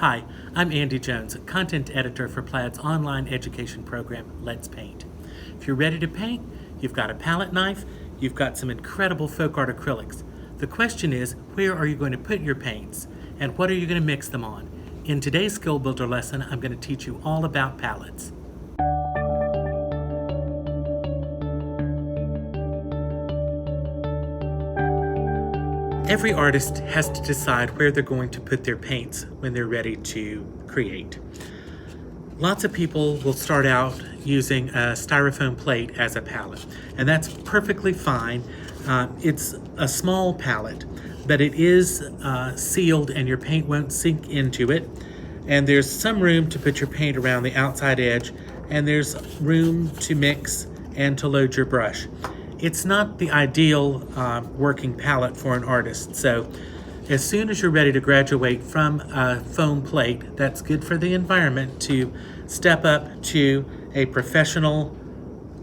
Hi, I'm Andy Jones, content editor for Plaid's online education program, Let's Paint. If you're ready to paint, you've got a palette knife, you've got some incredible folk art acrylics. The question is, where are you going to put your paints, and what are you going to mix them on? In today's Skill Builder lesson, I'm going to teach you all about palettes. Every artist has to decide where they're going to put their paints when they're ready to create. Lots of people will start out using a Styrofoam plate as a palette, and that's perfectly fine. It's a small palette, but it is sealed and your paint won't sink into it. And there's some room to put your paint around the outside edge, and there's room to mix and to load your brush. It's not the ideal working palette for an artist, so as soon as you're ready to graduate from a foam plate that's good for the environment to step up to a professional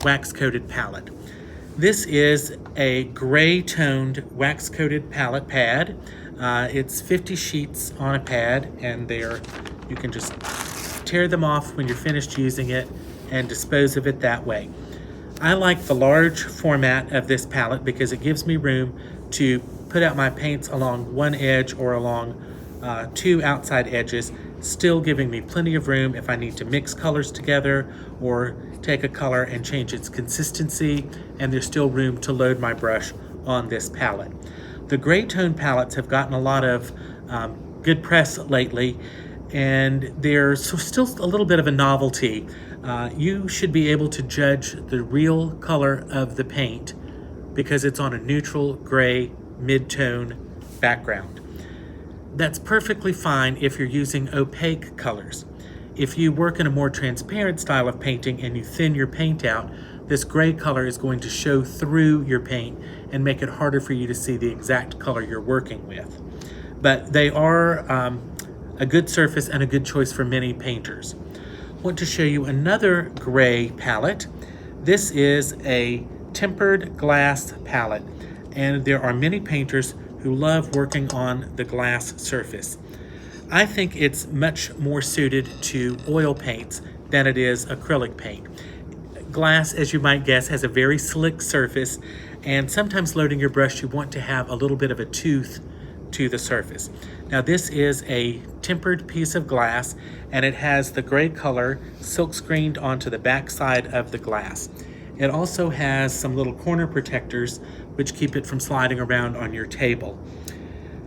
wax-coated palette. This is a gray-toned wax-coated palette pad. It's 50 sheets on a pad, and you can just tear them off when you're finished using it and dispose of it that way. I like the large format of this palette because it gives me room to put out my paints along one edge or along two outside edges, still giving me plenty of room if I need to mix colors together or take a color and change its consistency, and there's still room to load my brush on this palette. The gray tone palettes have gotten a lot of good press lately, and they're still a little bit of a novelty. You should be able to judge the real color of the paint because it's on a neutral gray mid-tone background. That's perfectly fine if you're using opaque colors. If you work in a more transparent style of painting and you thin your paint out, this gray color is going to show through your paint and make it harder for you to see the exact color you're working with. But they are a good surface and a good choice for many painters. I want to show you another gray palette. This is a tempered glass palette, and there are many painters who love working on the glass surface. I think it's much more suited to oil paints than it is acrylic paint. Glass, as you might guess, has a very slick surface, and sometimes loading your brush you want to have a little bit of a tooth to the surface. Now this is a tempered piece of glass, and it has the gray color silk screened onto the back side of the glass. It also has some little corner protectors which keep it from sliding around on your table.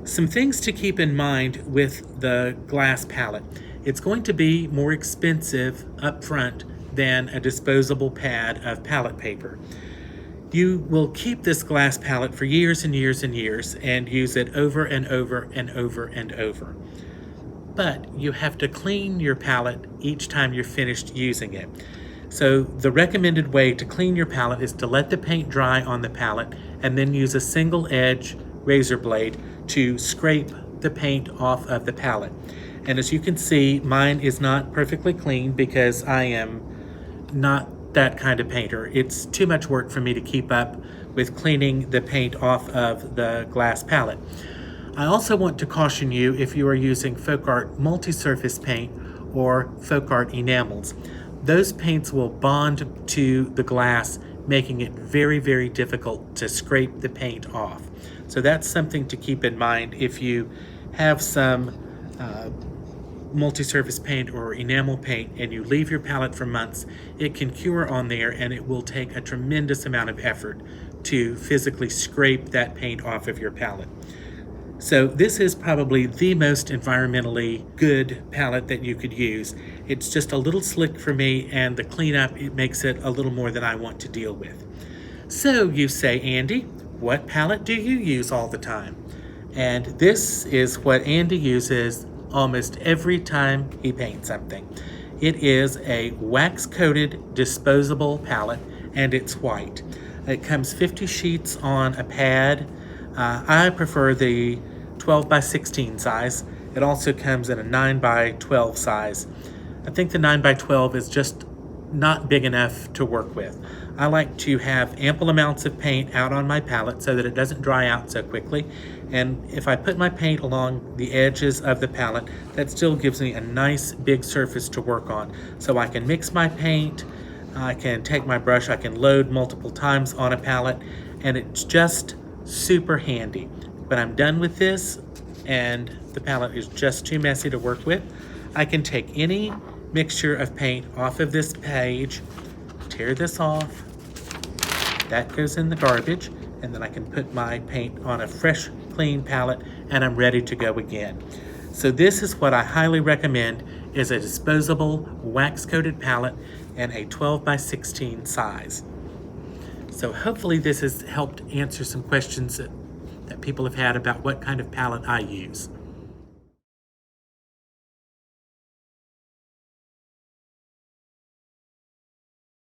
Some things to keep in mind with the glass palette. It's going to be more expensive up front than a disposable pad of palette paper. You will keep this glass palette for years and years and years and use it over and over and over and over. But you have to clean your palette each time you're finished using it. So the recommended way to clean your palette is to let the paint dry on the palette and then use a single edge razor blade to scrape the paint off of the palette. And as you can see, mine is not perfectly clean because I am not that kind of painter. It's too much work for me to keep up with cleaning the paint off of the glass palette. I also want to caution you if you are using folk art multi-surface paint or folk art enamels. Those paints will bond to the glass, making it very, very difficult to scrape the paint off. So that's something to keep in mind if you have some multi-surface paint or enamel paint and you leave your palette for months. It can cure on there, and it will take a tremendous amount of effort to physically scrape that paint off of your palette. So this is probably the most environmentally good palette that you could use. It's just a little slick for me, and the cleanup, it makes it a little more than I want to deal with. So you say, Andy, what palette do you use all the time? And this is what Andy uses almost every time he paints something. It is a wax-coated disposable palette, and it's white. It comes 50 sheets on a pad. I prefer the 12 by 16 size. It also comes in a 9 by 12 size. I think the 9 by 12 is just not big enough to work with. I like to have ample amounts of paint out on my palette so that it doesn't dry out so quickly. And if I put my paint along the edges of the palette, that still gives me a nice big surface to work on. So I can mix my paint, I can take my brush, I can load multiple times on a palette, and it's just super handy. When I'm done with this and the palette is just too messy to work with, I can take any mixture of paint off of this page, tear this off, that goes in the garbage, and then I can put my paint on a fresh, clean palette, and I'm ready to go again. So this is what I highly recommend, is a disposable wax-coated palette and a 12 by 16 size. So hopefully this has helped answer some questions that people have had about what kind of palette I use.